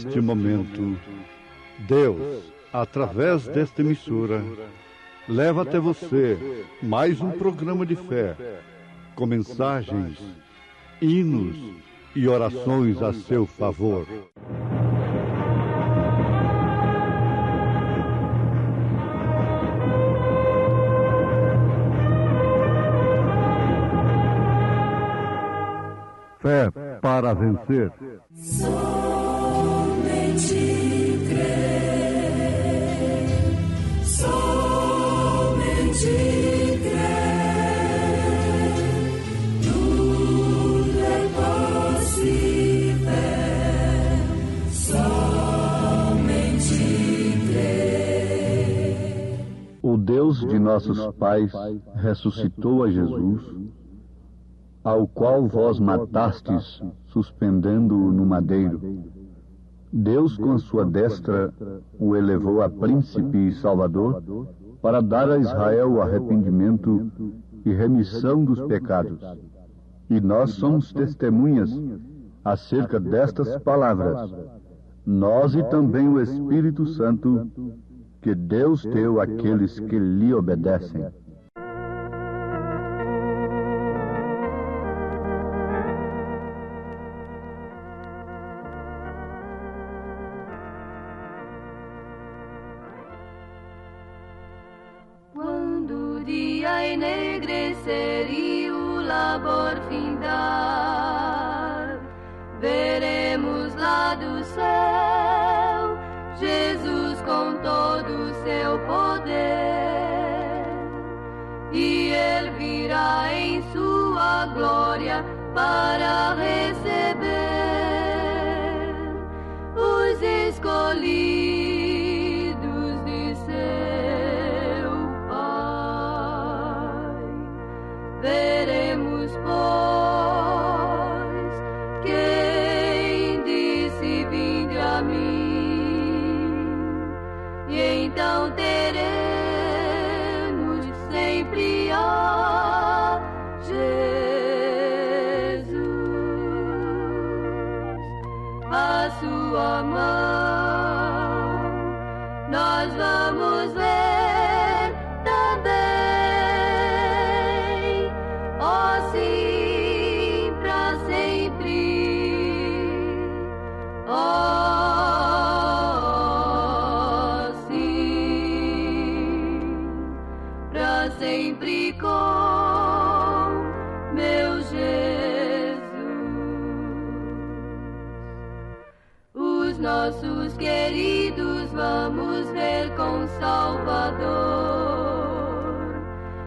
neste momento, Deus, através desta emissora, leva até você mais um programa de fé, com mensagens, hinos e orações a seu favor. Fé para vencer. Somente crer, somente crer, tudo é possível, somente crer. O Deus de nossos pais ressuscitou a Jesus, ao qual vós matastes, suspendendo-o no madeiro. Deus, com a sua destra, o elevou a príncipe e salvador, para dar a Israel o arrependimento e remissão dos pecados. E nós somos testemunhas acerca destas palavras, nós e também o Espírito Santo, que Deus deu àqueles que lhe obedecem. Enegrecer e o labor findar, veremos lá do céu Jesus com todo o seu poder, e ele virá em sua glória para receber os escolhidos de seu Pai. Veremos, pois, quem disse: vinde a mim, e então teremos sempre a Jesus, a sua mão nós vamos ver também, ó sim, pra sempre, ó sim, pra sempre com meu Jesus. Os nossos queridos vamos ver com Salvador,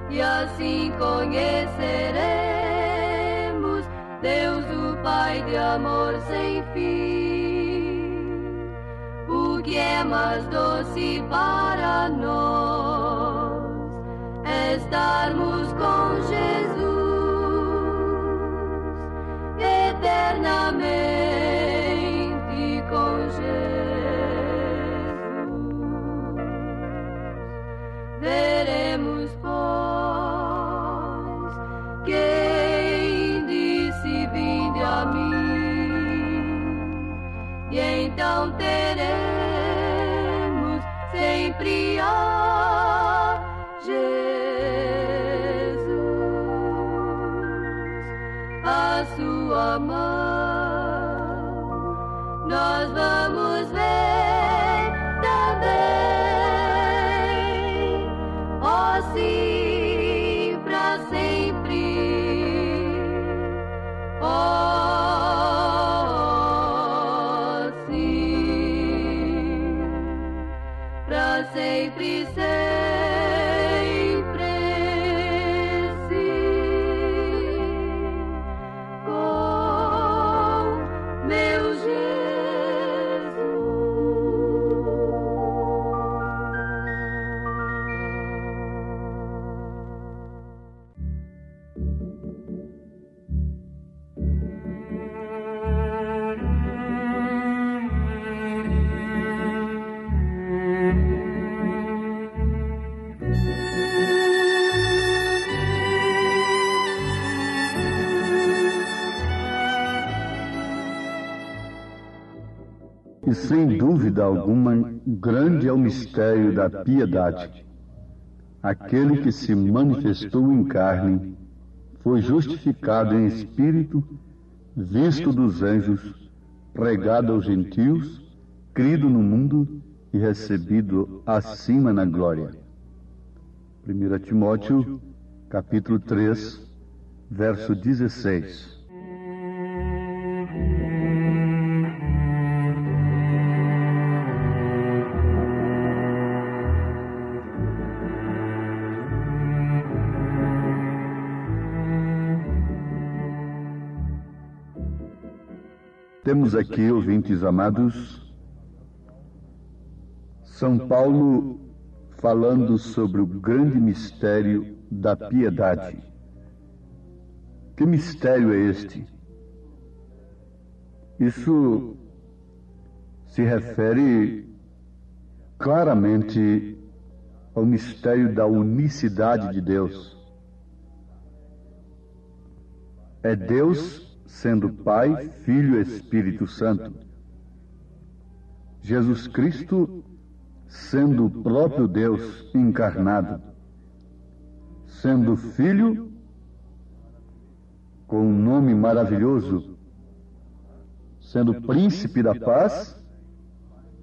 e assim conheceremos Deus, o Pai de amor sem fim. O que é mais doce para nós é estarmos com Jesus eternamente com Jesus. Veremos, pois, quem disse: vinde a mim, e então teremos sempre a Jesus, a sua mão nós vamos ver também, ó sim, pra sempre, ó sim, E sem dúvida alguma, grande é o mistério da piedade. Aquele que se manifestou em carne, foi justificado em espírito, visto dos anjos, pregado aos gentios, crido no mundo e recebido acima na glória. 1 Timóteo, capítulo 3, verso 16. Temos aqui, ouvintes amados, São Paulo falando sobre o grande mistério da piedade. Que mistério é este? Isso se refere claramente ao mistério da unicidade de Deus. É Deus sendo Pai, Filho e Espírito Santo. Jesus Cristo sendo o próprio Deus encarnado, sendo Filho com um nome maravilhoso, sendo Príncipe da Paz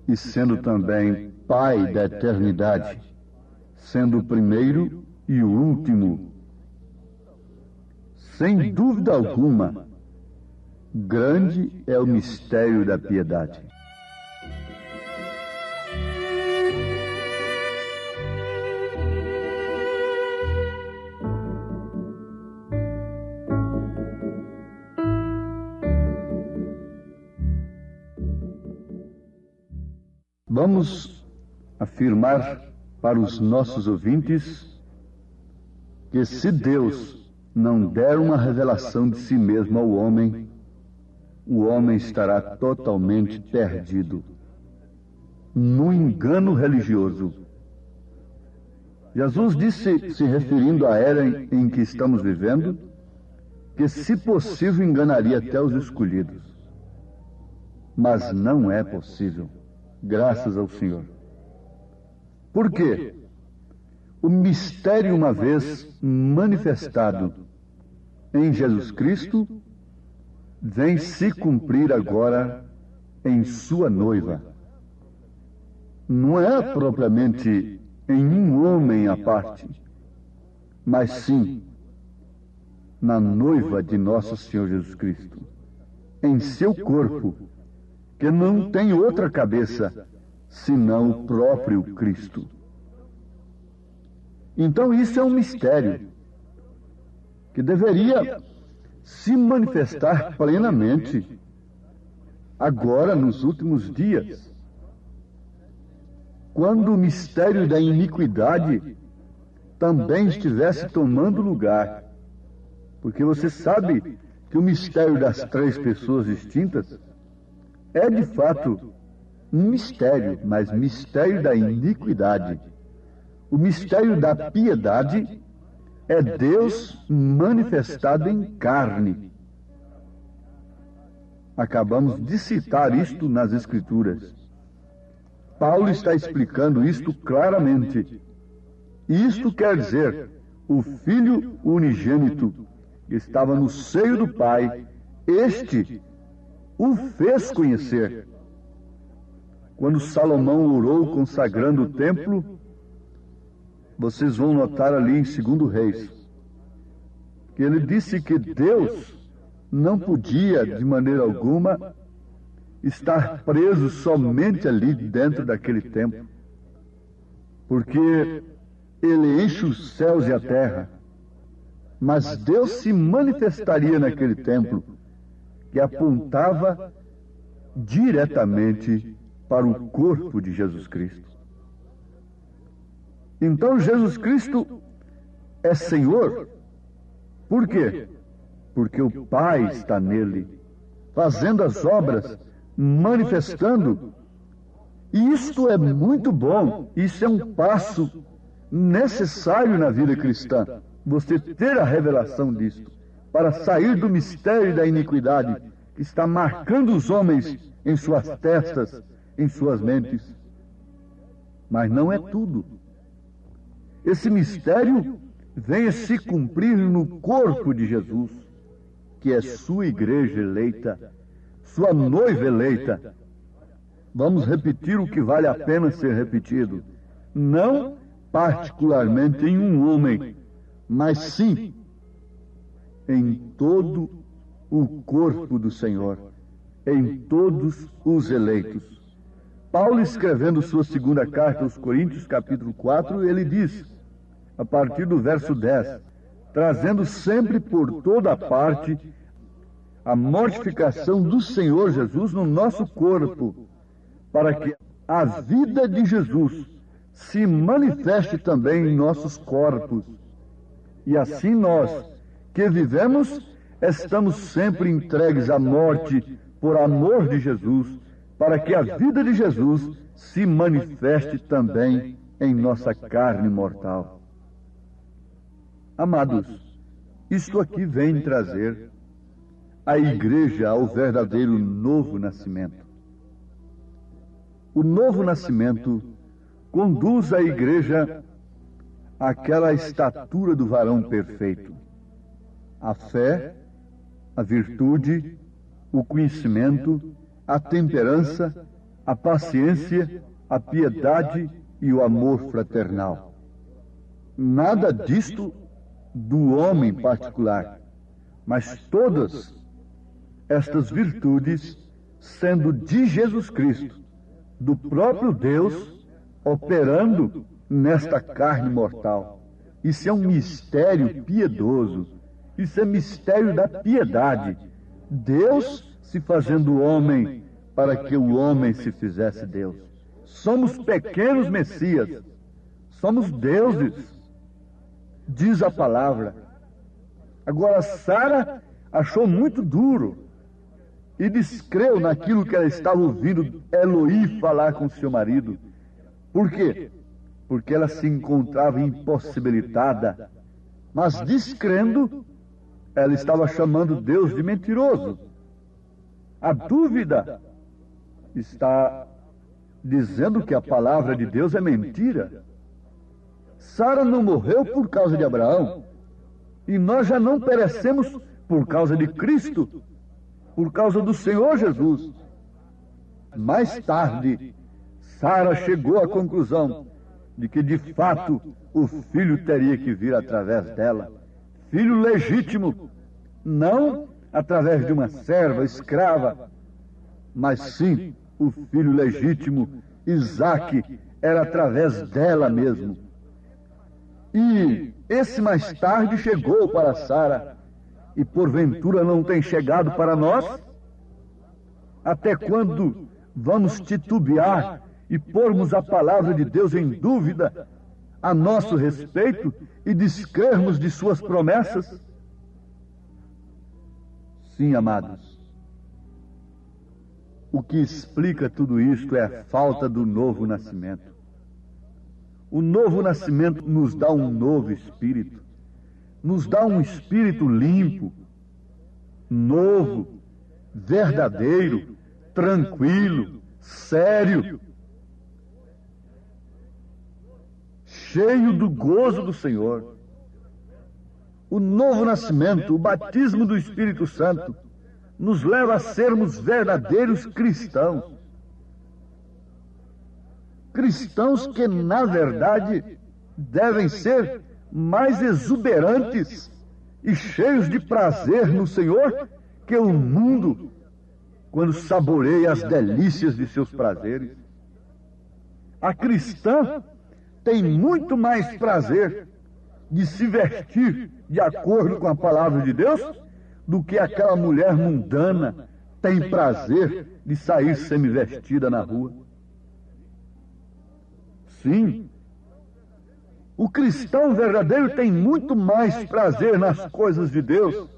e sendo também Pai da eternidade, sendo o primeiro e o último. Sem dúvida alguma, grande é o mistério da piedade. Vamos afirmar para os nossos ouvintes que se Deus não der uma revelação de si mesmo ao homem, o homem estará totalmente perdido no engano religioso. Jesus disse, se referindo à era em que estamos vivendo, que, se possível, enganaria até os escolhidos. Mas não é possível, graças ao Senhor. Por quê? O mistério, uma vez manifestado em Jesus Cristo, vem se cumprir agora em sua noiva. Não é propriamente em um homem à parte, mas sim na noiva de nosso Senhor Jesus Cristo, em seu corpo, que não tem outra cabeça senão o próprio Cristo. Então isso é um mistério que deveria se manifestar plenamente agora, nos últimos dias, quando o mistério da iniquidade também estivesse tomando lugar. Porque você sabe que o mistério das três pessoas distintas é de fato um mistério, mas mistério da iniquidade. O mistério da piedade é Deus manifestado em carne. Acabamos de citar isto nas Escrituras. Paulo está explicando isto claramente. Isto quer dizer, o Filho unigênito que estava no seio do Pai, este o fez conhecer. Quando Salomão orou consagrando o templo, vocês vão notar ali em 2 Reis, que ele disse que Deus não podia, de maneira alguma, estar preso somente ali dentro daquele templo, porque ele enche os céus e a terra, mas Deus se manifestaria naquele templo, que apontava diretamente para o corpo de Jesus Cristo. Então Jesus Cristo é Senhor. Por quê? Porque o Pai está nele, fazendo as obras, manifestando. E isto é muito bom, isso é um passo necessário na vida cristã, você ter a revelação disto, para sair do mistério da iniquidade que está marcando os homens em suas testas, em suas mentes. Mas não é tudo. Esse mistério vem a se cumprir no corpo de Jesus, que é sua igreja eleita, sua noiva eleita. Vamos repetir o que vale a pena ser repetido. Não particularmente em um homem, mas sim em todo o corpo do Senhor, em todos os eleitos. Paulo, escrevendo sua segunda carta aos Coríntios, capítulo 4, ele diz, a partir do verso 10, trazendo sempre por toda parte a mortificação do Senhor Jesus no nosso corpo, para que a vida de Jesus se manifeste também em nossos corpos. E assim nós, que vivemos, estamos sempre entregues à morte por amor de Jesus, para que a vida de Jesus se manifeste também em nossa carne mortal. Amados, isto aqui vem trazer a igreja ao verdadeiro novo nascimento. O novo nascimento conduz a igreja àquela estatura do varão perfeito. A fé, a virtude, o conhecimento, a temperança, a paciência, a piedade e o amor fraternal. Nada disto do homem particular, mas todas estas virtudes sendo de Jesus Cristo, do próprio Deus, operando nesta carne mortal. Isso é um mistério piedoso, isso é mistério da piedade. Deus se fazendo homem para que o homem se fizesse Deus. Somos pequenos Messias, somos deuses, diz a palavra. Agora, Sara achou muito duro e descreu naquilo que ela estava ouvindo Eloí falar com seu marido. Por quê? Porque ela se encontrava impossibilitada, mas descrendo, ela estava chamando Deus de mentiroso. A dúvida está dizendo que a palavra de Deus é mentira. Sara não morreu por causa de Abraão, e nós já não perecemos por causa de Cristo, por causa do Senhor Jesus. Mais tarde, Sara chegou à conclusão de que, de fato, o filho teria que vir através dela. Filho legítimo, não através de uma serva escrava, mas sim o filho legítimo, Isaque, era através dela mesmo. E esse mais tarde chegou para Sara, e porventura não tem chegado para nós? Até quando vamos titubear e pormos a palavra de Deus em dúvida a nosso respeito e descrermos de suas promessas? Sim, amados. O que explica tudo isto é a falta do novo nascimento. O novo nascimento nos dá um novo espírito, nos dá um espírito limpo, novo, verdadeiro, tranquilo, sério, cheio do gozo do Senhor. O novo nascimento, o batismo do Espírito Santo, nos leva a sermos verdadeiros cristãos. Cristãos que, na verdade, devem ser mais exuberantes e cheios de prazer no Senhor que o mundo, quando saboreia as delícias de seus prazeres. A cristã tem muito mais prazer de se vestir de acordo com a palavra de Deus do que aquela mulher mundana tem prazer de sair semi-vestida na rua. Sim, o cristão verdadeiro tem muito mais prazer nas coisas de Deus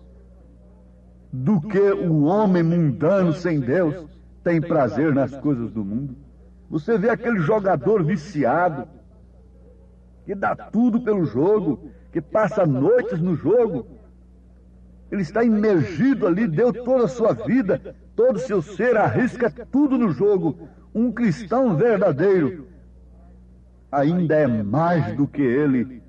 do que o homem mundano sem Deus tem prazer nas coisas do mundo. Você vê aquele jogador viciado, que dá tudo pelo jogo, que passa noites no jogo. Ele está imergido ali, deu toda a sua vida, todo o seu ser, arrisca tudo no jogo. um cristão verdadeiro ainda é mais do que ele.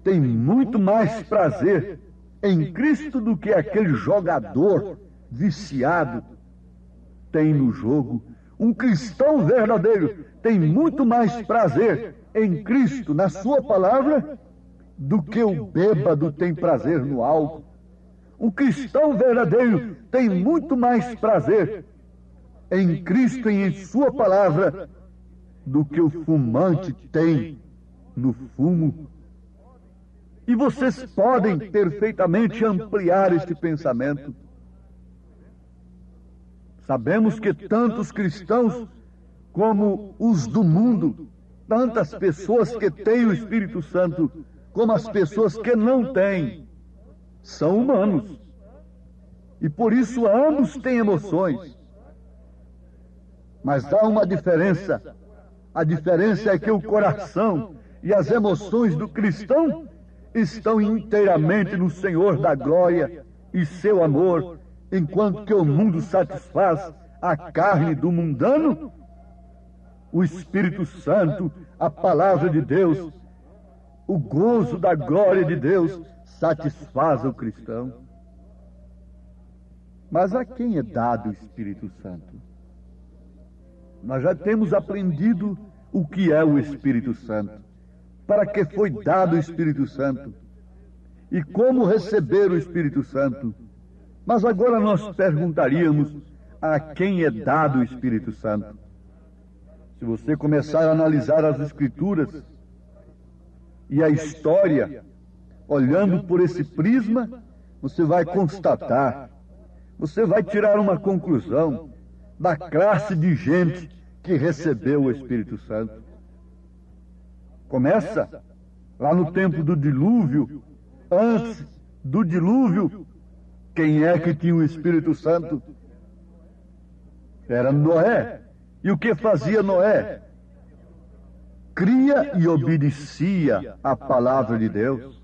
Tem muito mais prazer em Cristo do que aquele jogador viciado tem no jogo. Um cristão verdadeiro tem muito mais prazer em Cristo, na sua palavra, do que o bêbado tem prazer no álcool. Um cristão verdadeiro tem muito mais prazer em Cristo e em sua palavra do que o fumante tem no fumo. E vocês podem perfeitamente ampliar este pensamento. Sabemos que tantos cristãos como os do mundo, tantas pessoas que têm o Espírito Santo, como as pessoas que não têm, são humanos. E por isso ambos têm emoções. Mas há uma diferença. A diferença é que o coração e as emoções do cristão estão inteiramente no Senhor da glória e seu amor, enquanto que o mundo satisfaz a carne do mundano. O Espírito Santo, a palavra de Deus, o gozo da glória de Deus satisfaz o cristão. Mas a quem é dado o Espírito Santo? Nós já temos aprendido o que é o Espírito Santo, para que foi dado o Espírito Santo e como receber o Espírito Santo. Mas agora nós perguntaríamos: a quem é dado o Espírito Santo? Se você começar a analisar as Escrituras e a história, olhando por esse prisma, você vai constatar, você vai tirar uma conclusão da classe de gente que recebeu o Espírito Santo. Começa lá no tempo do dilúvio. Antes do dilúvio, quem é que tinha o Espírito Santo? Era Noé. E o que fazia Noé? Cria e obedecia a palavra de Deus.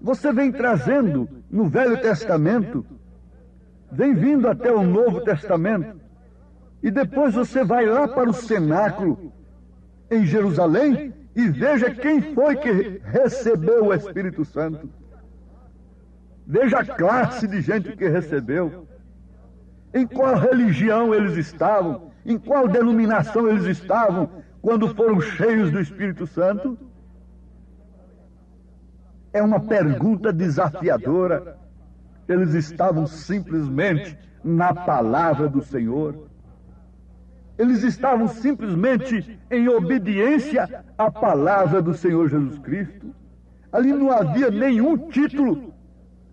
Você vem trazendo no Velho Testamento, vem vindo até o Novo Testamento, e depois você vai lá para o cenáculo em Jerusalém e veja quem foi que recebeu o Espírito Santo. Veja a classe de gente que recebeu. Em qual religião eles estavam, em qual denominação eles estavam quando foram cheios do Espírito Santo? É uma pergunta desafiadora. Eles estavam simplesmente na palavra do Senhor. Eles estavam simplesmente em obediência à palavra do Senhor Jesus Cristo. Ali não havia nenhum título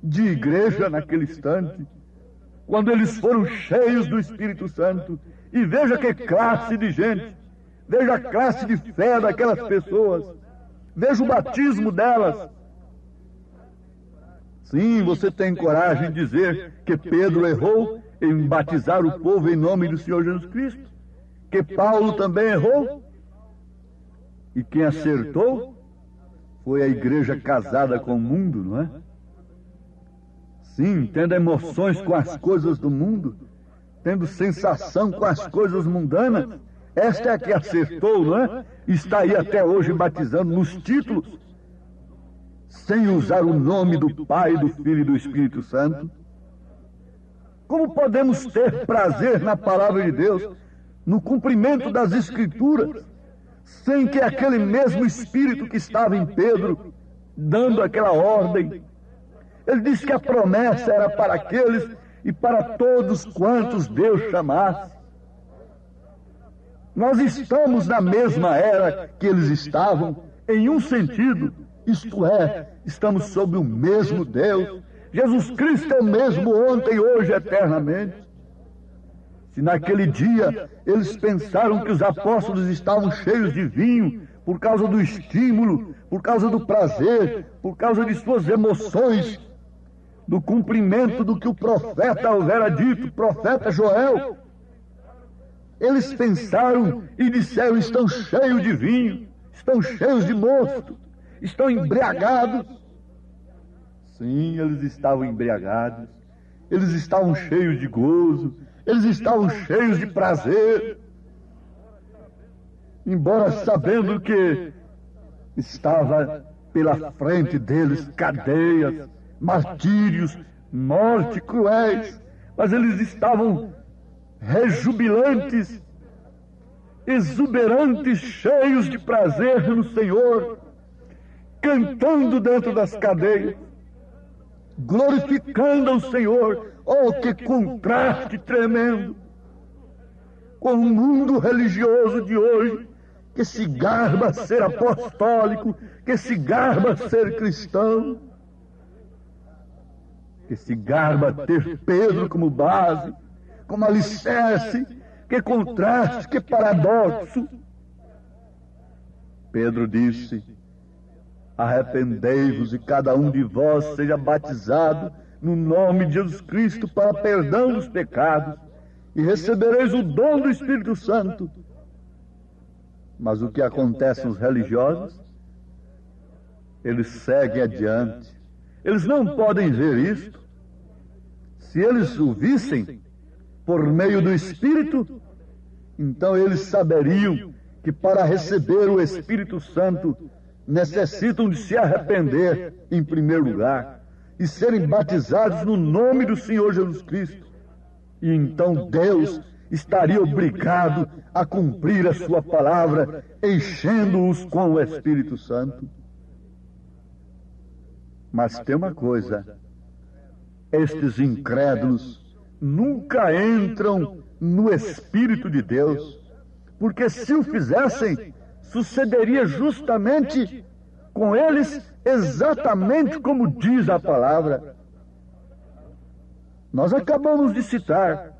de igreja naquele instante. Quando eles foram cheios do Espírito Santo, e veja que classe de gente, veja a classe de fé daquelas pessoas, veja o batismo delas. Sim, você tem coragem de dizer que Pedro errou em batizar o povo em nome do Senhor Jesus Cristo? Que Paulo também errou? E quem acertou foi a igreja casada com o mundo, não é? Sim, tendo emoções com as coisas do mundo, tendo sensação com as coisas mundanas. Esta é a que acertou, não é? Está aí até hoje batizando nos títulos, sem usar o nome do Pai, do Filho e do Espírito Santo. Como podemos ter prazer na palavra de Deus, no cumprimento das Escrituras, sem que aquele mesmo Espírito que estava em Pedro, dando aquela ordem, ele disse que a promessa era para aqueles e para todos quantos Deus chamasse. Nós estamos na mesma era que eles estavam, em um sentido, isto é, estamos sob o mesmo Deus. Jesus Cristo é o mesmo ontem, hoje, eternamente. Se naquele dia eles pensaram que os apóstolos estavam cheios de vinho, por causa do estímulo, por causa do prazer, por causa de suas emoções, do cumprimento do que o profeta houvera dito, profeta Joel, eles pensaram e disseram: estão cheios de vinho, estão cheios de mosto, estão embriagados. Sim, eles estavam embriagados, eles estavam cheios de gozo, eles estavam cheios de prazer, embora sabendo que estava pela frente deles cadeias, martírios, morte cruéis, mas eles estavam rejubilantes, exuberantes, cheios de prazer no Senhor, cantando dentro das cadeias, glorificando ao Senhor. Oh, que contraste tremendo com o mundo religioso de hoje, que se garba a ser apostólico, que se garba a ser cristão, que se garba a ter Pedro como base, como alicerce. Que contraste, que paradoxo! Pedro disse: arrependei-vos e cada um de vós seja batizado no nome de Jesus Cristo para perdão dos pecados, e recebereis o dom do Espírito Santo. Mas o que acontece nos religiosos? Eles seguem adiante. Eles não podem ver isto. Se eles o vissem por meio do Espírito, então eles saberiam que para receber o Espírito Santo necessitam de se arrepender em primeiro lugar e serem batizados no nome do Senhor Jesus Cristo. E então Deus estaria obrigado a cumprir a sua palavra, enchendo-os com o Espírito Santo. Mas tem uma coisa: estes incrédulos nunca entram no Espírito de Deus, porque se o fizessem, sucederia justamente com eles exatamente como diz a palavra. Nós acabamos de citar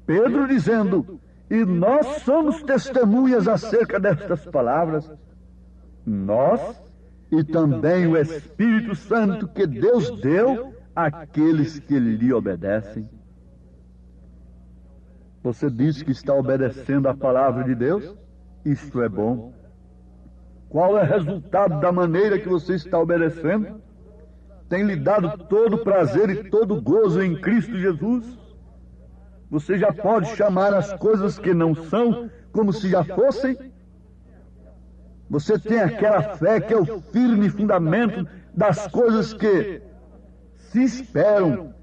Pedro dizendo: e nós somos testemunhas acerca destas palavras. Nós e também o Espírito Santo que Deus deu àqueles que lhe obedecem. Você diz que está obedecendo a palavra de Deus? Isto é bom. Qual é o resultado da maneira que você está obedecendo? Tem lhe dado todo o prazer e todo o gozo em Cristo Jesus? Você já pode chamar as coisas que não são como se já fossem? Você tem aquela fé que é o firme fundamento das coisas que se esperam,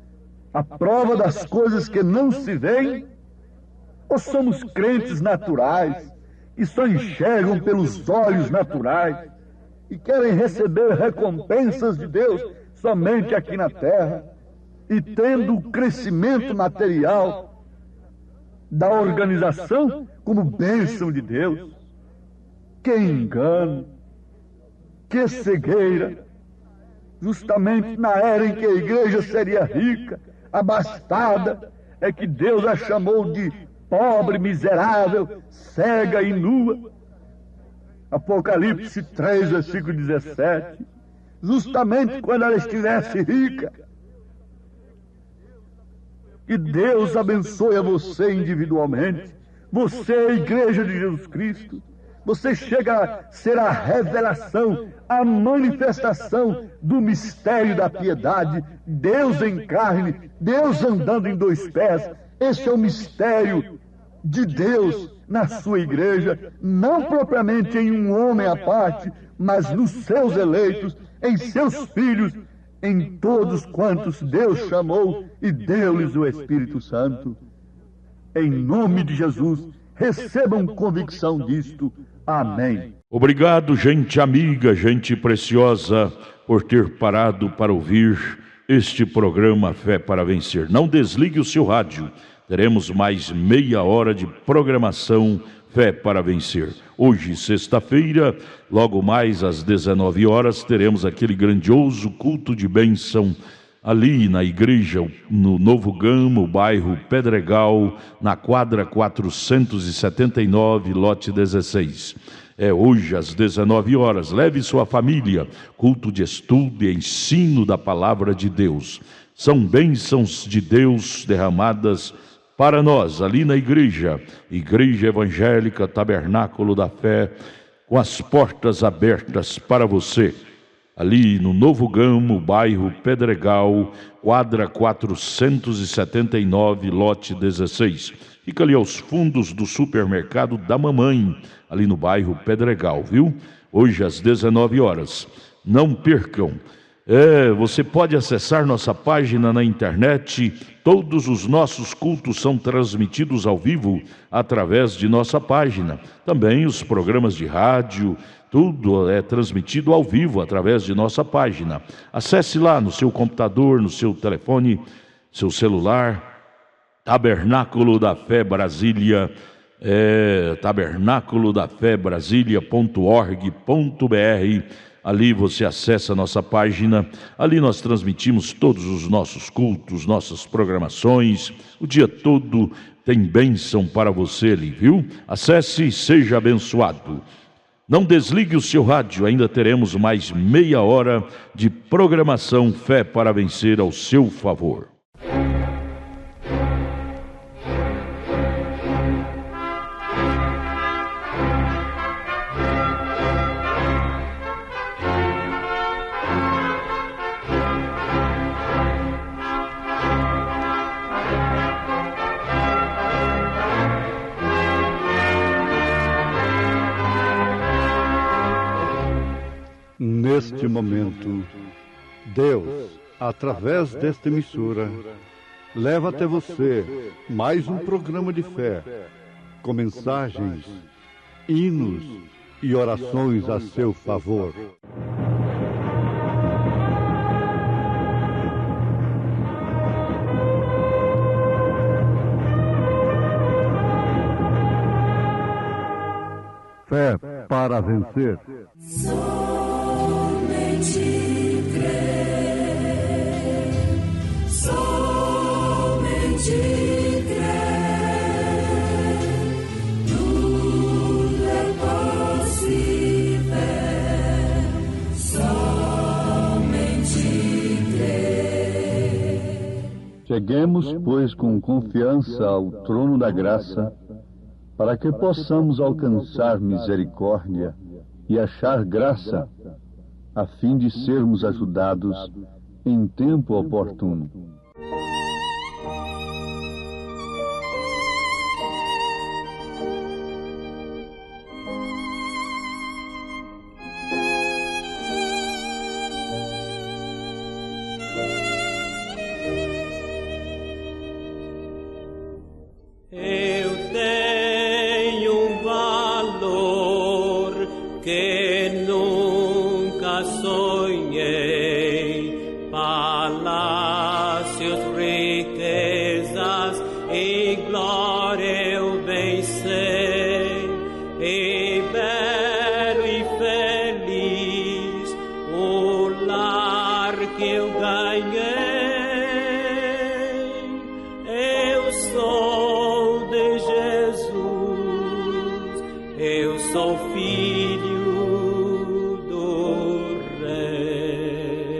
a prova das coisas que não se veem? Ou somos crentes naturais, que só enxergam pelos olhos naturais e querem receber recompensas de Deus somente aqui na terra, e tendo o crescimento material da organização como bênção de Deus? Que engano, que cegueira! Justamente na era em que a igreja seria rica, abastada, é que Deus a chamou de pobre, miserável, cega e nua. Apocalipse 3, versículo 17. Justamente quando ela estivesse rica. Que Deus abençoe a você individualmente. Você é a igreja de Jesus Cristo. Você chega a ser a revelação, a manifestação do mistério da piedade. Deus em carne, Deus andando em dois pés. Esse é o mistério de Deus na sua igreja, não propriamente em um homem à parte, mas nos seus eleitos, em seus filhos, em todos quantos Deus chamou e deu-lhes o Espírito Santo. Em nome de Jesus, recebam convicção disto. Amém. Obrigado, gente amiga, gente preciosa, por ter parado para ouvir este programa Fé para Vencer. Não desligue o seu rádio. Teremos mais meia hora de programação Fé para Vencer. Hoje, sexta-feira, logo mais às 19 horas, teremos aquele grandioso culto de bênção ali na igreja, no Novo Gama, bairro Pedregal, na quadra 479, lote 16. É hoje às 19 horas. Leve sua família. Culto de estudo e ensino da palavra de Deus. São bênçãos de Deus derramadas para nós, ali na igreja. Igreja Evangélica Tabernáculo da Fé, com as portas abertas para você. ali no Novo Gamo, bairro Pedregal, quadra 479, lote 16. Fica ali aos fundos do supermercado da Mamãe, ali no bairro Pedregal, viu? Hoje às 19 horas. Não percam. Você pode acessar nossa página na internet. Todos os nossos cultos são transmitidos ao vivo através de nossa página. Também os programas de rádio, tudo é transmitido ao vivo através de nossa página. Acesse lá no seu computador, no seu telefone, seu celular, Tabernáculo da Fé Brasília, tabernáculodafebrasilia.org.br. Ali você acessa a nossa página, ali nós transmitimos todos os nossos cultos, nossas programações, o dia todo tem bênção para você ali, viu? Acesse e seja abençoado. Não desligue o seu rádio, ainda teremos mais meia hora de programação Fé para Vencer ao seu favor. Neste momento, Deus, através desta emissora, leva até você mais um programa de fé, com mensagens, hinos e orações a seu favor. Fé para vencer. Somente crer, somente crer, tudo é possível, somente crer. Cheguemos, pois, com confiança ao trono da graça, para que possamos alcançar misericórdia e achar graça, a fim de sermos ajudados em tempo oportuno. Sou filho do Rei.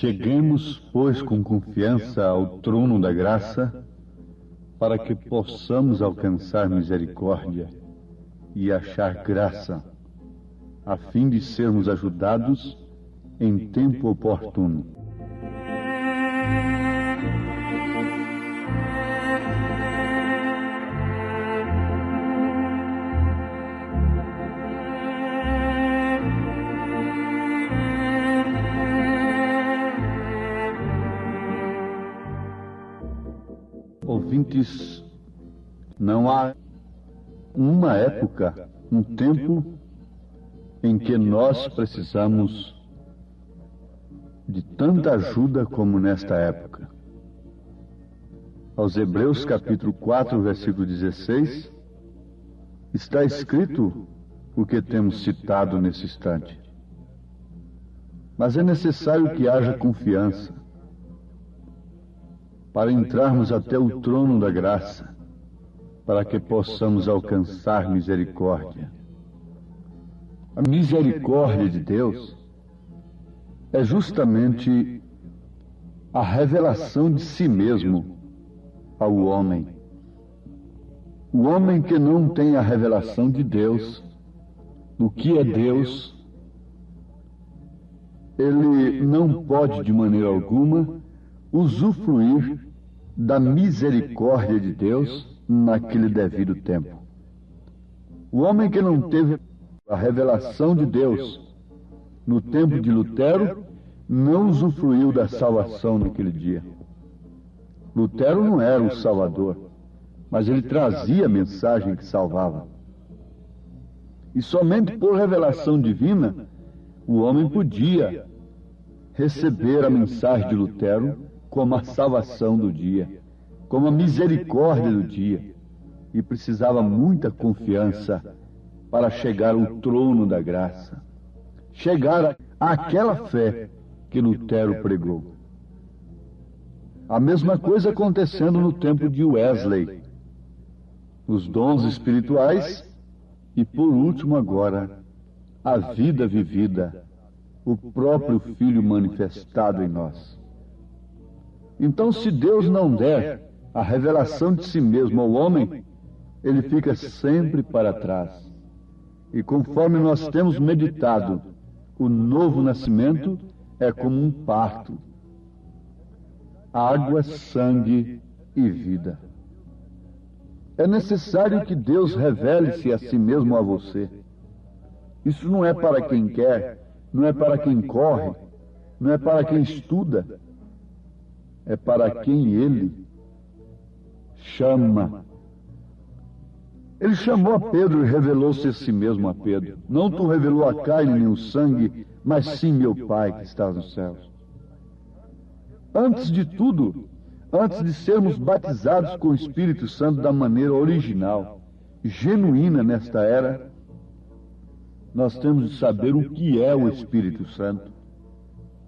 Cheguemos, pois, com confiança ao trono da graça, para que possamos alcançar misericórdia e achar graça, a fim de sermos ajudados em tempo oportuno. Ouvintes, não há uma época, um tempo em que nós precisamos de tanta ajuda como nesta época. Aos Hebreus capítulo 4, versículo 16, está escrito o que temos citado nesse instante. Mas é necessário que haja confiança para entrarmos até o trono da graça, para que possamos alcançar misericórdia. A misericórdia de Deus é justamente a revelação de si mesmo ao homem. O homem que não tem a revelação de Deus, do que é Deus, ele não pode de maneira alguma usufruir da misericórdia de Deus naquele devido tempo. O homem que não teve a revelação de Deus no tempo de Lutero não usufruiu da salvação naquele dia. Lutero não era o Salvador, mas ele trazia a mensagem que salvava. E somente por revelação divina o homem podia receber a mensagem de Lutero como a salvação do dia, como a misericórdia do dia, e precisava muita confiança para chegar ao trono da graça, chegar àquela fé que Lutero pregou. A mesma coisa acontecendo no tempo de Wesley, os dons espirituais e, por último agora, a vida vivida, o próprio Filho manifestado em nós. Então, se Deus não der a revelação de si mesmo ao homem, ele fica sempre para trás. E conforme nós temos meditado, o novo nascimento é como um parto. Água, sangue e vida. É necessário que Deus revele-se a si mesmo a você. Isso não é para quem quer, não é para quem corre, não é para quem estuda, é para quem Ele chama. Ele chamou a Pedro e revelou-se a si mesmo a Pedro. Não tu revelou a carne nem o sangue, mas sim meu Pai que está nos céus. Antes de tudo, antes de sermos batizados com o Espírito Santo da maneira original, genuína nesta era, nós temos de saber o que é o Espírito Santo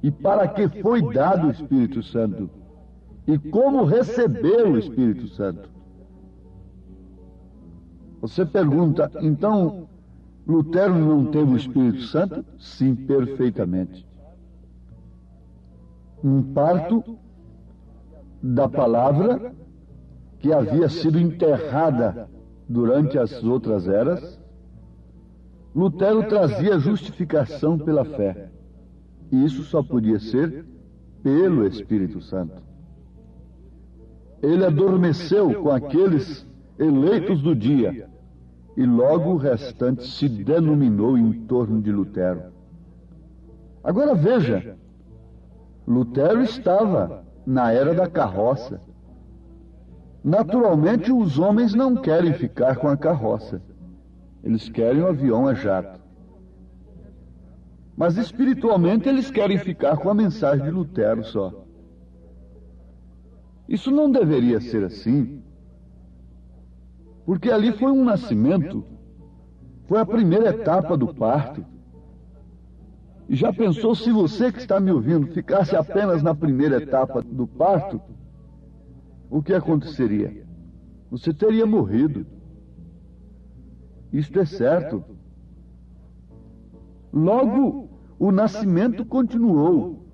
e para que foi dado o Espírito Santo e como receber o Espírito Santo. Você pergunta, então, Lutero não teve o Espírito Santo? Sim, perfeitamente. Um parto da palavra que havia sido enterrada durante as outras eras, Lutero trazia justificação pela fé. E isso só podia ser pelo Espírito Santo. Ele adormeceu com aqueles eleitos do dia, e logo o restante se denominou em torno de Lutero. Agora veja, Lutero estava na era da carroça. Naturalmente, os homens não querem ficar com a carroça. Eles querem o avião a jato. Mas espiritualmente eles querem ficar com a mensagem de Lutero só. Isso não deveria ser assim, porque ali foi um nascimento, foi a primeira etapa do parto. E já pensou se você que está me ouvindo ficasse apenas na primeira etapa do parto? O que aconteceria? Você teria morrido. Isto é certo. Logo, o nascimento continuou.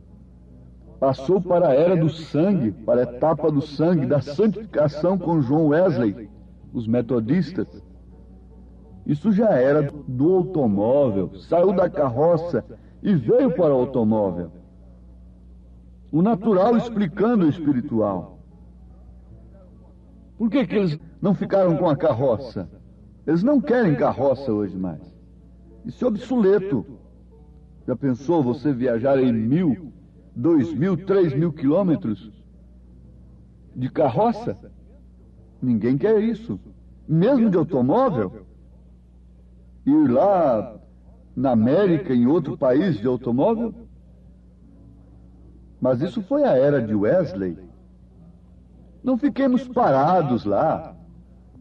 passou para a era do sangue, para a etapa do sangue, da santificação com John Wesley, os metodistas. Isso já era do automóvel, saiu da carroça e veio para o automóvel. O natural explicando o espiritual. Por que eles não ficaram com a carroça? Eles não querem carroça hoje mais. Isso é obsoleto. Já pensou você viajar em 1.000, 2.000, 3.000 quilômetros de carroça? Ninguém quer isso. Mesmo de automóvel. Ir lá na América, em outro país de automóvel. Mas isso foi a era de Wesley. Não fiquemos parados lá.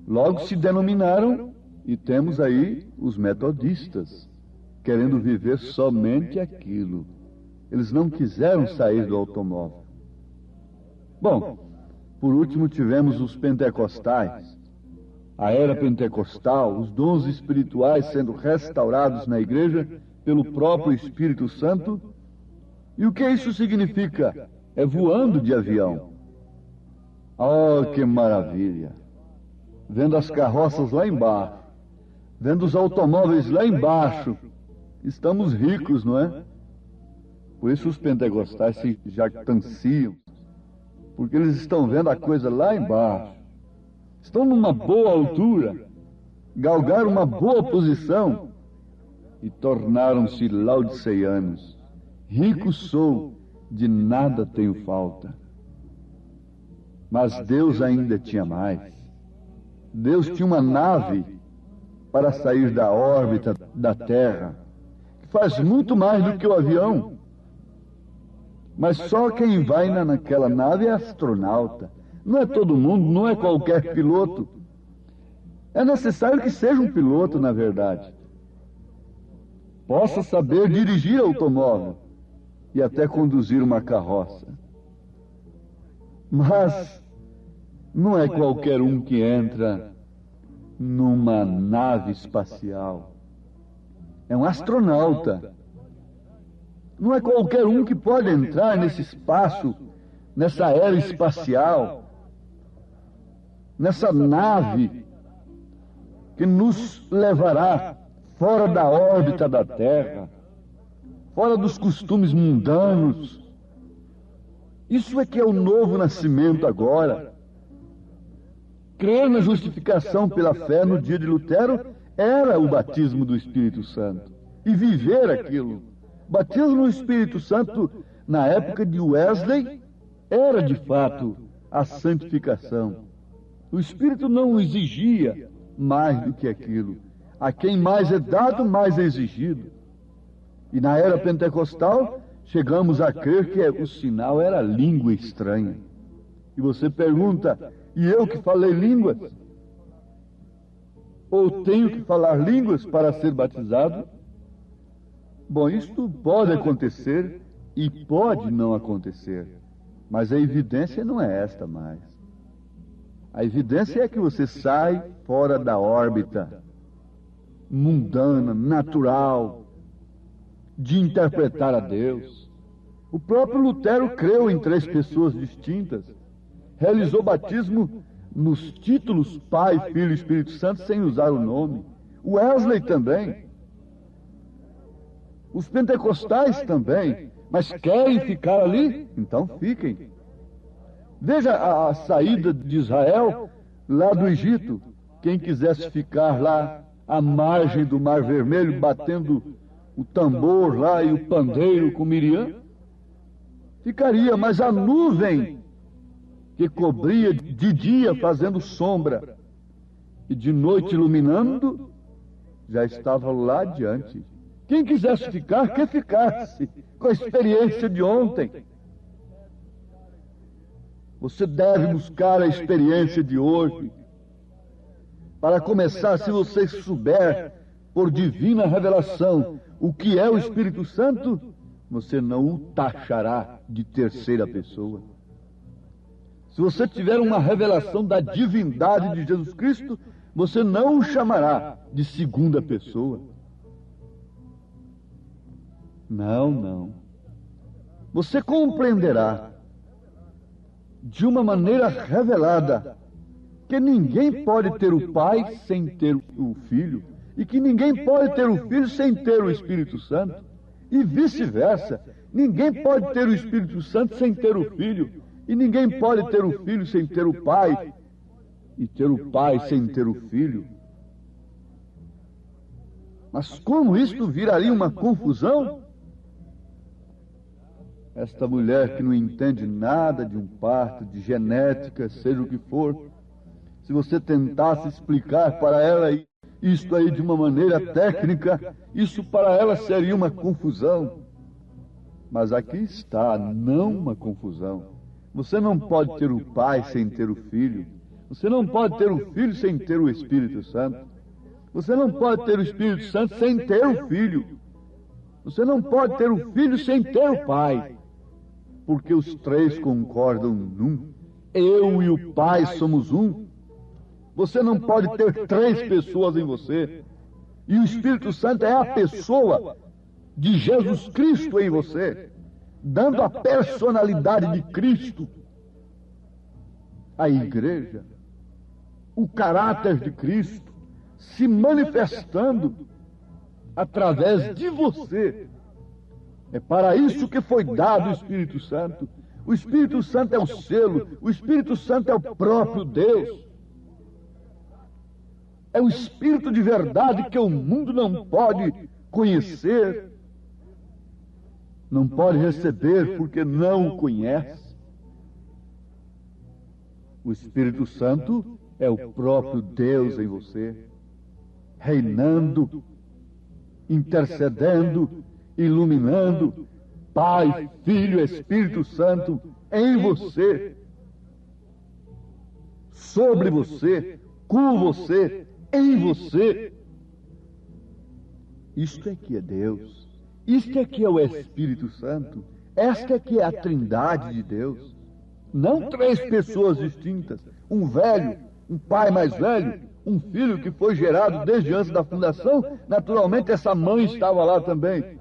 Logo se denominaram, e temos aí os metodistas, querendo viver somente aquilo. Eles não quiseram sair do automóvel. Bom, por último tivemos os pentecostais. A era pentecostal, os dons espirituais sendo restaurados na igreja pelo próprio Espírito Santo. E o que isso significa? É voando de avião. Oh, que maravilha! Vendo as carroças lá embaixo, vendo os automóveis lá embaixo. Estamos ricos, não é? Por isso os pentecostais se jactanciam, porque eles estão vendo a coisa lá embaixo. Estão numa boa altura, galgaram uma boa posição e tornaram-se laodiceianos. Rico sou, de nada tenho falta. Mas Deus ainda tinha mais. Deus tinha uma nave para sair da órbita da Terra, que faz muito mais do que o avião. Mas só quem vai naquela nave é astronauta. Não é todo mundo, não é qualquer piloto. É necessário que seja um piloto, na verdade. Possa saber dirigir automóvel e até conduzir uma carroça. Mas não é qualquer um que entra numa nave espacial. É um astronauta. Não é qualquer um que pode entrar nesse espaço, nessa era espacial, nessa nave que nos levará fora da órbita da Terra, fora dos costumes mundanos. Isso é que é o novo nascimento agora. Crer na justificação pela fé no dia de Lutero era o batismo do Espírito Santo. E viver aquilo. O batismo no Espírito Santo, na época de Wesley, era de fato a santificação. O Espírito não exigia mais do que aquilo. A quem mais é dado, mais é exigido. E na era pentecostal, chegamos a crer que o sinal era língua estranha. E você pergunta, e eu que falei línguas? Ou tenho que falar línguas para ser batizado? Bom, isto pode acontecer e pode não acontecer. Mas a evidência não é esta mais. A evidência é que você sai fora da órbita mundana, natural, de interpretar a Deus. O próprio Lutero creu em 3 pessoas distintas. Realizou batismo nos títulos Pai, Filho e Espírito Santo sem usar o nome. Wesley também. Os pentecostais também. Mas querem ficar ali? Então fiquem. Veja a saída de Israel lá do Egito. Quem quisesse ficar lá à margem do Mar Vermelho, batendo o tambor lá e o pandeiro com Miriam, ficaria, mas a nuvem que cobria de dia fazendo sombra e de noite iluminando, já estava lá adiante. Quem quisesse ficar, que ficasse, com a experiência de ontem. Você deve buscar a experiência de hoje. Para começar, se você souber, por divina revelação, o que é o Espírito Santo, você não o taxará de terceira pessoa. Se você tiver uma revelação da divindade de Jesus Cristo, você não o chamará de segunda pessoa. Não, não. você compreenderá de uma maneira revelada que ninguém pode ter o Pai sem ter o Filho, e que ninguém pode ter o Filho sem ter o Espírito Santo, e vice-versa. Ninguém pode ter o Espírito Santo sem ter o Filho, e ninguém pode ter o Filho sem ter o Pai, e ter o Pai sem ter o Filho. Mas como isto viraria uma confusão? Esta mulher que não entende nada de um parto, de genética, seja o que for, se você tentasse explicar para ela isto aí de uma maneira técnica, isso para ela seria uma confusão. Mas aqui está, não uma confusão. Você não pode ter o Pai sem ter o Filho. Você não pode ter o Filho sem ter o Espírito Santo. Você não pode ter o Espírito Santo sem ter o Filho. Você não pode ter o Filho sem ter o Pai. Porque os três concordam num. Eu e o Pai somos um. Você não pode ter três pessoas em você. E o Espírito Santo é a pessoa de Jesus Cristo em você, dando a personalidade de Cristo à igreja, o caráter de Cristo se manifestando através de você. É para isso que foi dado o Espírito Santo. O Espírito Santo é o selo, o Espírito Santo é o próprio Deus. É um Espírito de verdade que o mundo não pode conhecer, não pode receber porque não o conhece. O Espírito Santo é o próprio Deus em você, reinando, intercedendo, iluminando, Pai, Filho, Espírito Santo em você, sobre você, com você, em você. Isto é que é Deus. Isto é que é o Espírito Santo. Esta é que é a Trindade de Deus. Não três pessoas distintas. Um velho, um pai mais velho, um filho que foi gerado desde antes da fundação. Naturalmente essa mãe estava lá também,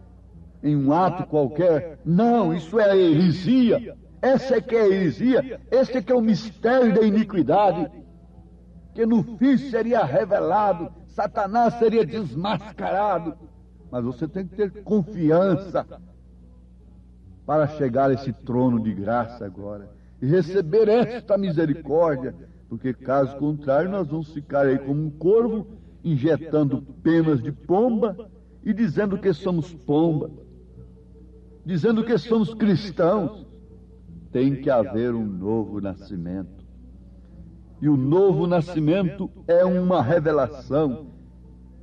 em um ato qualquer. Não, isso é a heresia. Essa é que é a heresia. Esse é que é o mistério da iniquidade, que no fim seria revelado. Satanás seria desmascarado. Mas você tem que ter confiança para chegar a esse trono de graça agora e receber esta misericórdia, porque caso contrário nós vamos ficar aí como um corvo, injetando penas de pomba e dizendo que somos pomba, dizendo que somos cristãos. Tem que haver um novo nascimento. E o novo nascimento é uma revelação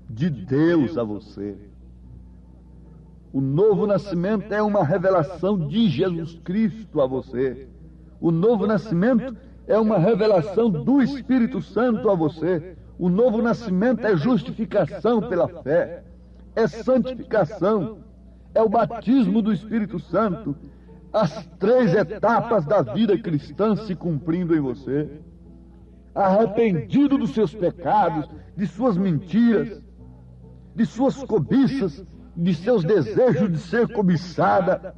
de Deus a você. O novo nascimento é uma revelação de Jesus Cristo a você. O novo nascimento é uma revelação do Espírito Santo a você. O novo nascimento é justificação pela fé, é santificação, é o batismo do Espírito Santo. As três etapas da vida cristã se cumprindo em você. Arrependido dos seus pecados, de suas mentiras, de suas cobiças, de seus desejos de ser cobiçada,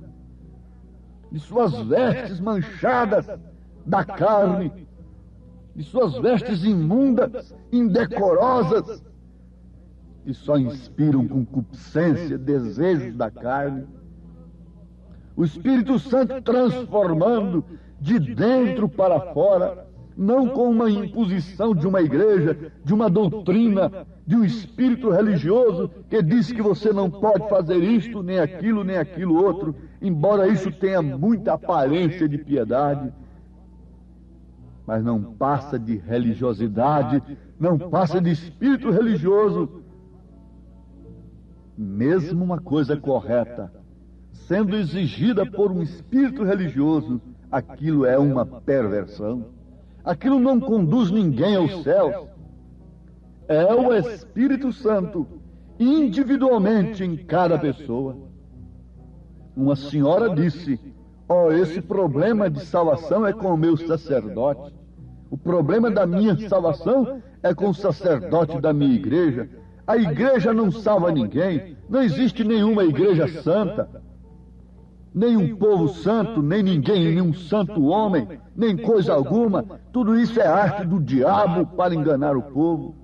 de suas vestes manchadas da carne, de suas vestes imundas, indecorosas, que só inspiram concupiscência, desejos da carne. O Espírito Santo transformando de dentro para fora, não com uma imposição de uma igreja, de uma doutrina, de um espírito religioso que diz que você não pode fazer isto, nem aquilo outro, embora isso tenha muita aparência de piedade, mas não passa de religiosidade, não passa de espírito religioso. Mesmo uma coisa correta, sendo exigida por um espírito religioso, aquilo é uma perversão. Aquilo não conduz ninguém aos céus. É o Espírito Santo, individualmente em cada pessoa. Uma senhora disse: esse problema de salvação é com o meu sacerdote. O problema da minha salvação é com o sacerdote da minha igreja. A igreja não salva ninguém. Não existe nenhuma igreja santa. nem um povo santo, nem ninguém, nenhum santo homem, nem coisa alguma. Tudo isso é arte do diabo para enganar o povo.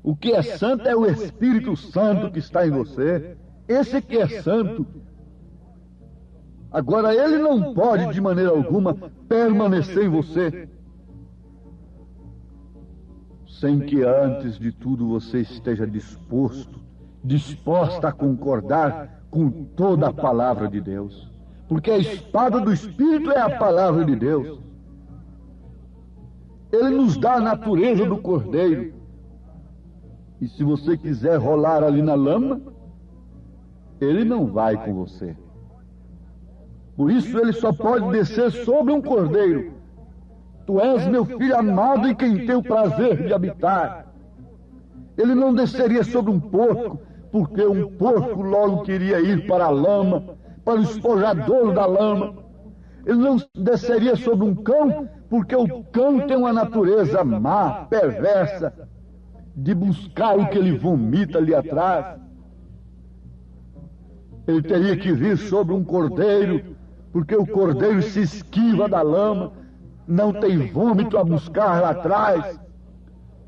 O que é santo é o Espírito Santo que está em você. Esse que é santo. Agora, ele não pode, de maneira alguma, permanecer em você sem que, antes de tudo, você esteja disposta a concordar com toda a palavra de Deus. Porque a espada do Espírito é a palavra de Deus. Ele nos dá a natureza do cordeiro. E se você quiser rolar ali na lama, ele não vai com você. Por isso ele só pode descer sobre um cordeiro. Tu és meu filho amado em quem tenho o prazer de habitar. Ele não desceria sobre um porco, porque um porco logo queria ir para a lama, para o espojadouro da lama. Ele não desceria sobre um cão, porque o cão tem uma natureza má, perversa, de buscar o que ele vomita ali atrás. Ele teria que vir sobre um cordeiro, porque o cordeiro se esquiva da lama, não tem vômito a buscar lá atrás.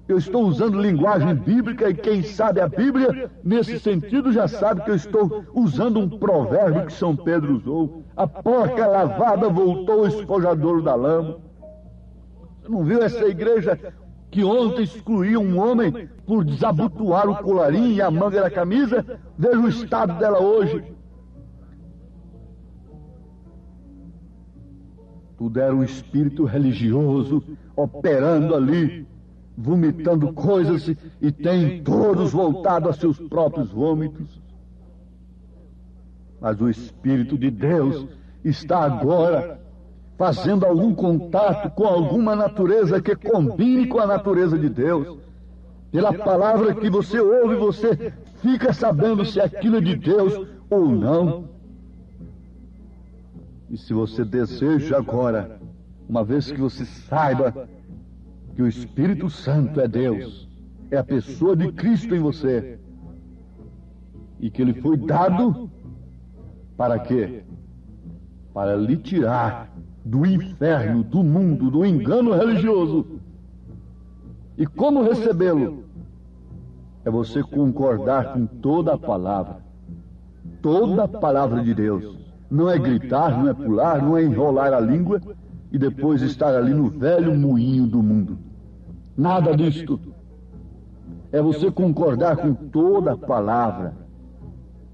Eu estou usando linguagem bíblica e quem sabe a Bíblia, nesse sentido, já sabe que eu estou usando um provérbio que São Pedro usou. A porca lavada voltou ao espojadouro da lama. Você não viu essa igreja que ontem excluía um homem por desabotoar o colarinho e a manga da camisa? Veja o estado dela hoje. Tudo era um espírito religioso operando ali, vomitando coisas, e tem todos voltado a seus próprios vômitos. Mas o Espírito de Deus está agora fazendo algum contato com alguma natureza que combine com a natureza de Deus. Pela palavra que você ouve, você fica sabendo se aquilo é de Deus ou não. E se você deseja agora, uma vez que você saiba que o Espírito Santo é Deus, é a pessoa de Cristo em você, e que ele foi dado para quê? Para lhe tirar do inferno, do mundo, do engano religioso. E como recebê-lo? É você concordar com toda a palavra de Deus. Não é gritar, não é pular, não é enrolar a língua e depois estar ali no velho moinho do mundo. Nada disto. É você concordar com toda a palavra.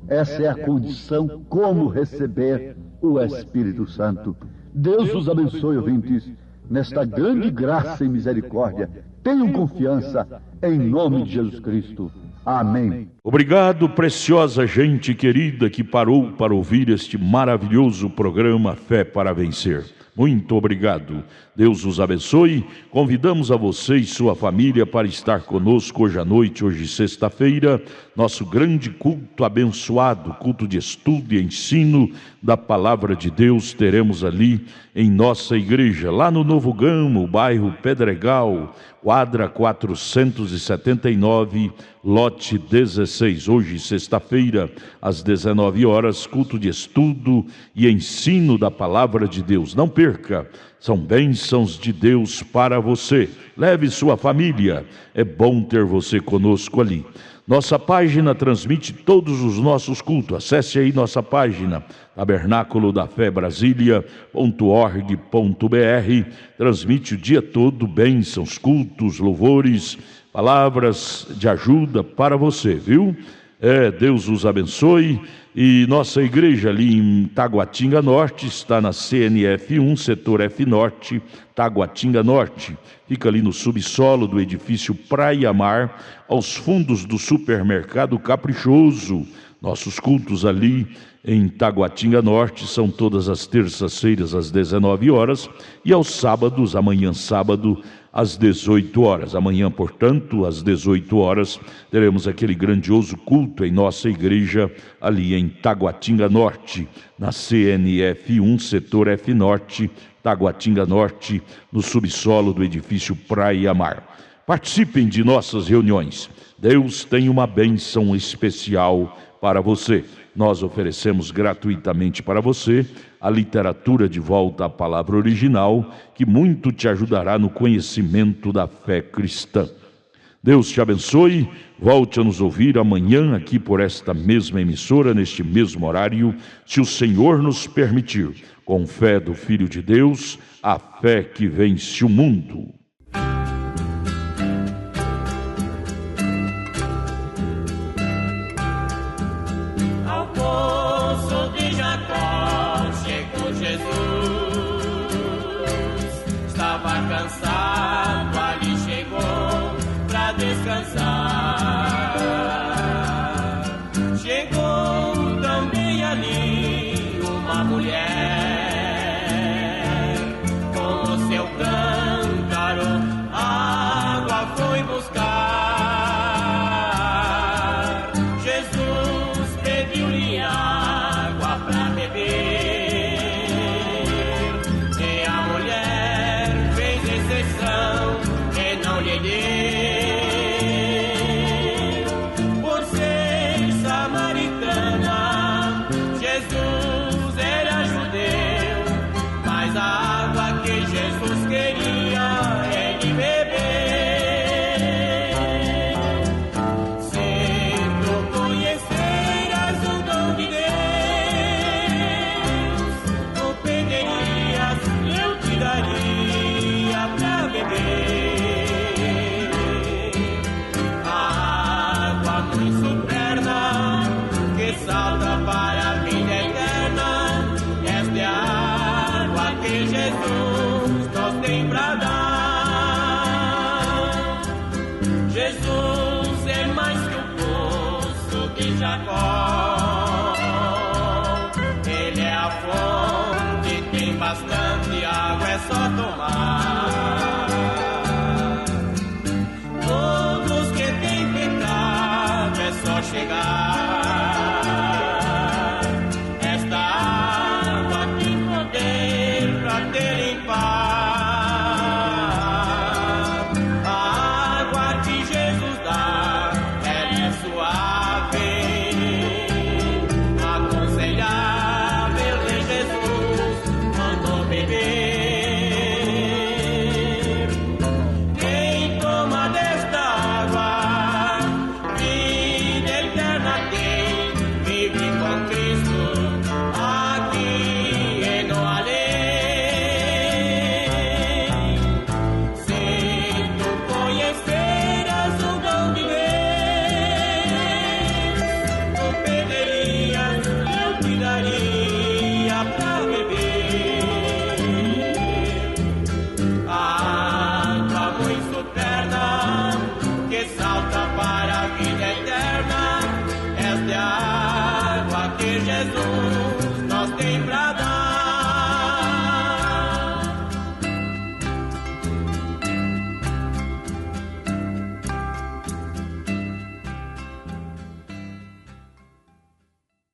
Essa é a condição como receber o Espírito Santo. Deus os abençoe, ouvintes, nesta grande graça e misericórdia. Tenham confiança em nome de Jesus Cristo. Amém. Obrigado, preciosa gente querida que parou para ouvir este maravilhoso programa Fé para Vencer. Muito obrigado. Deus os abençoe. Convidamos a você e sua família para estar conosco hoje à noite, hoje sexta-feira, nosso grande culto abençoado, culto de estudo e ensino da Palavra de Deus. Teremos ali em nossa igreja, lá no Novo Gamo, bairro Pedregal, quadra 479, lote 16. Hoje, sexta-feira, às 19 horas, culto de estudo e ensino da Palavra de Deus. Não perca, são bênçãos de Deus para você. Leve sua família, é bom ter você conosco ali. Nossa página transmite todos os nossos cultos. Acesse aí nossa página, tabernáculo da fé Brasília.org.br. Transmite o dia todo bênçãos, cultos, louvores, palavras de ajuda para você, viu? Deus os abençoe. E nossa igreja ali em Taguatinga Norte está na CNF 1, setor F Norte, Taguatinga Norte. Fica ali no subsolo do edifício Praia Mar, aos fundos do supermercado Caprichoso. Nossos cultos ali em Taguatinga Norte são todas as terças-feiras às 19 horas e aos sábados, amanhã sábado, às 18 horas. Amanhã, portanto, às 18 horas, teremos aquele grandioso culto em nossa igreja ali em Taguatinga Norte, na CNF 1, setor F Norte, Taguatinga Norte, no subsolo do edifício Praia Mar. Participem de nossas reuniões. Deus tem uma bênção especial para você. Nós oferecemos gratuitamente para você a literatura De Volta à Palavra Original, que muito te ajudará no conhecimento da fé cristã. Deus te abençoe. Volte a nos ouvir amanhã aqui por esta mesma emissora, neste mesmo horário, se o Senhor nos permitir, com fé do Filho de Deus, a fé que vence o mundo. Ao poço de Jacó chegou Jesus, estava cansado, ali chegou pra descansar. Chegou também ali uma mulher, com o seu cântaro água foi buscar. Jesus pediu-lhe água pra beber, e a mulher fez exceção e não lhe deu. Por ser samaritana, Jesus era judeu, mas a água que Jesus queria ele beber. Se tu conheceras o dom de Deus, tu pedirias, eu te daria pra beber. A água muito superna que salta para a vida eterna, esta é a água que Jesus nos tem pra dar. Jesus é mais que o poço de Jacó, ele é a fonte, tem bastante água, é só tomar.